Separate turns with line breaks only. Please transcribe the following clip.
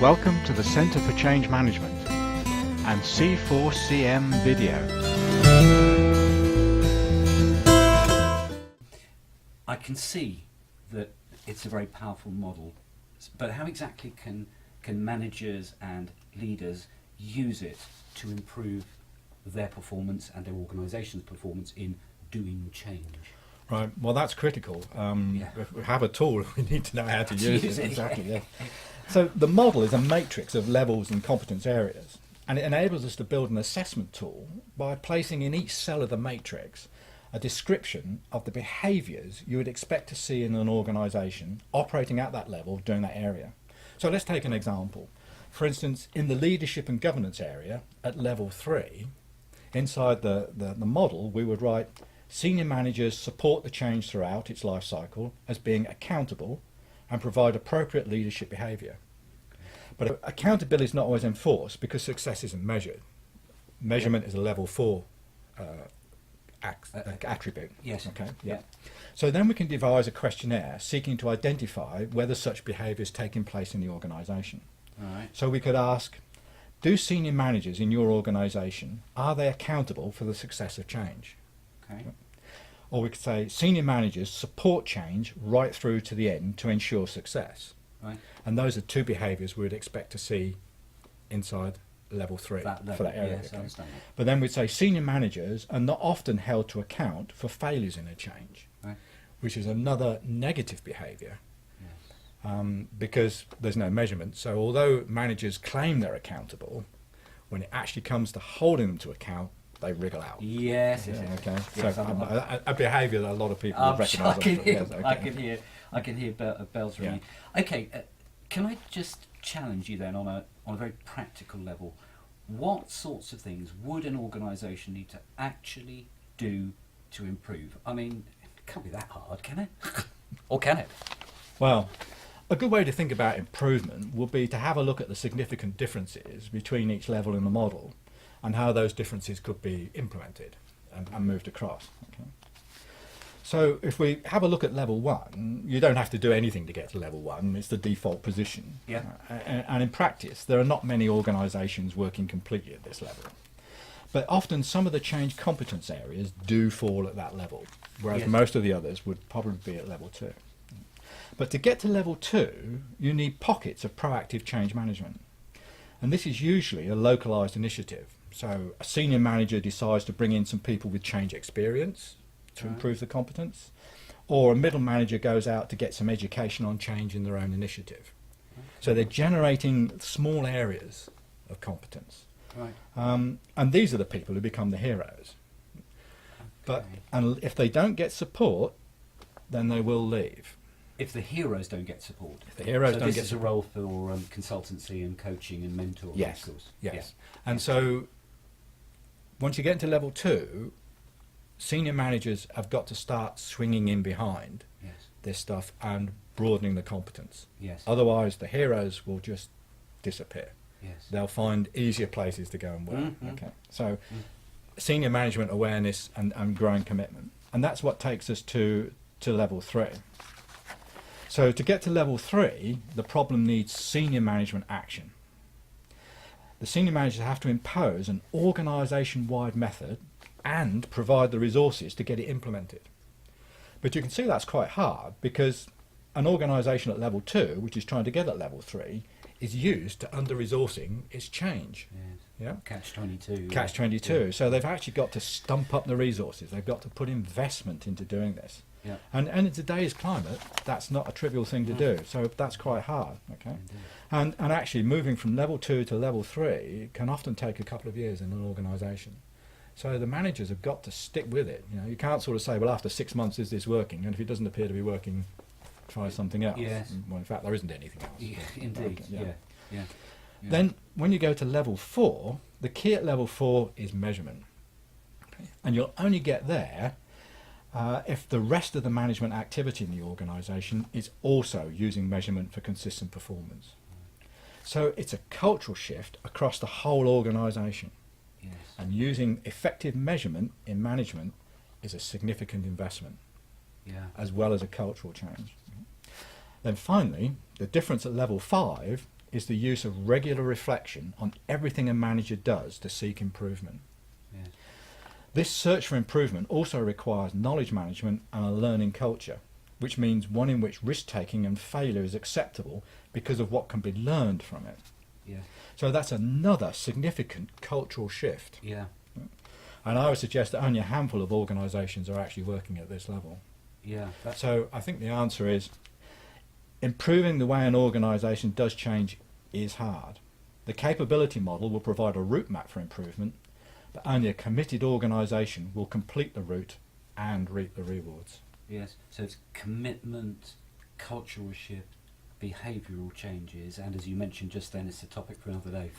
Welcome to the Centre for Change Management and C4CM video.
I can see that it's a very powerful model, but how exactly can managers and leaders use it to improve their performance and their organisation's performance in doing change?
Right, well that's critical. If we have a tool, we need to know how to use it. Exactly, yeah. So the model is a matrix of levels and competence areas, and it enables us to build an assessment tool by placing in each cell of the matrix a description of the behaviours you would expect to see in an organisation operating at that level doing that area. So let's take an example. For instance, in the leadership and governance area at level 3, inside the model we would write senior managers support the change throughout its life cycle as being accountable and provide appropriate leadership behaviour. But accountability is not always enforced because success isn't measured. Measurement is a level 4 attribute.
Yes.
Okay.
Yeah.
So then we can devise a questionnaire seeking to identify whether such behaviour is taking place in the organisation.
All right.
So we could ask, do senior managers in your organisation, are they accountable for the success of change?
Okay.
Or we could say, senior managers support change right through to the end to ensure success.
Right.
And those are two behaviours we would expect to see inside level 3 for that area.
Yes, I understand that.
But then we'd say senior managers are not often held to account for failures in a change,
Right.
which is another negative behaviour.
Yes.
Because there's no measurement. So although managers claim they're accountable, when it actually comes to holding them to account, they wriggle out.
Yes.
Yeah,
Yes.
okay.
Yes,
So a behaviour that a lot of people would recognise.
I can hear bells ringing. Okay, can I just challenge you then on a very practical level? What sorts of things would an organisation need to actually do to improve? I mean, it can't be that hard, can it? Or can it?
Well, a good way to think about improvement would be to have a look at the significant differences between each level in the model and how those differences could be implemented and moved across. Okay. So if we have a look at level 1, you don't have to do anything to get to level 1, it's the default position.
Yeah.
And in practice, there are not many organisations working completely at this level. But often some of the change competence areas do fall at that level, whereas
Yes.
most of the others would probably be at level 2. But to get to level 2, you need pockets of proactive change management. And this is usually a localised initiative. So a senior manager decides to bring in some people with change experience to improve the competence, or a middle manager goes out to get some education on change in their own initiative. So they're generating small areas of competence.
Right.
And these are the people who become the heroes. But and if they don't get support, then they will leave.
If the heroes don't get support.
If the heroes
so
don't
this
get
is a role for
consultancy
and coaching and mentoring.
Yes,
Of course.
yes. And so once you get into level 2, senior managers have got to start swinging in behind
Yes.
this stuff and broadening the competence.
Yes.
Otherwise, the heroes will just disappear.
Yes.
They'll find easier places to go and work.
Mhm.
Okay. So senior management awareness and growing commitment. And that's what takes us to level 3. So to get to level 3, the problem needs senior management action. The senior managers have to impose an organisation-wide method and provide the resources to get it implemented. But you can see that's quite hard because an organisation at level 2, which is trying to get at level 3, is used to under-resourcing its change.
Yes.
Yeah?
Catch-22.
Catch-22. So they've actually got to stump up the resources. They've got to put investment into doing this.
Yeah.
And in today's climate, that's not a trivial thing to do. So that's quite hard. Okay. And actually moving from level 2 to level 3 can often take a couple of years in an organisation. So the managers have got to stick with it. You know, you can't sort of say, well, after 6 months, is this working? And if it doesn't appear to be working, try something else.
Yes.
Well, in fact, there isn't anything else.
Yeah, indeed.
Okay,
Yeah.
Then when you go to level 4, the key at level 4 is measurement. Okay. And you'll only get there if the rest of the management activity in the organisation is also using measurement for consistent performance. So it's a cultural shift across the whole organisation.
Yes.
And using effective measurement in management is a significant investment,
Yeah.
as well as a cultural change. Then finally, the difference at level 5 is the use of regular reflection on everything a manager does to seek improvement.
Yes.
This search for improvement also requires knowledge management and a learning culture, which means one in which risk-taking and failure is acceptable because of what can be learned from it.
Yeah.
So that's another significant cultural shift.
Yeah.
And I would suggest that only a handful of organisations are actually working at this level.
Yeah.
So I think the answer is improving the way an organisation does change is hard. The capability model will provide a route map for improvement, but only a committed organisation will complete the route and reap the rewards.
Yes. So it's commitment, cultural shift, behavioural changes, and as you mentioned just then, it's a topic for another day.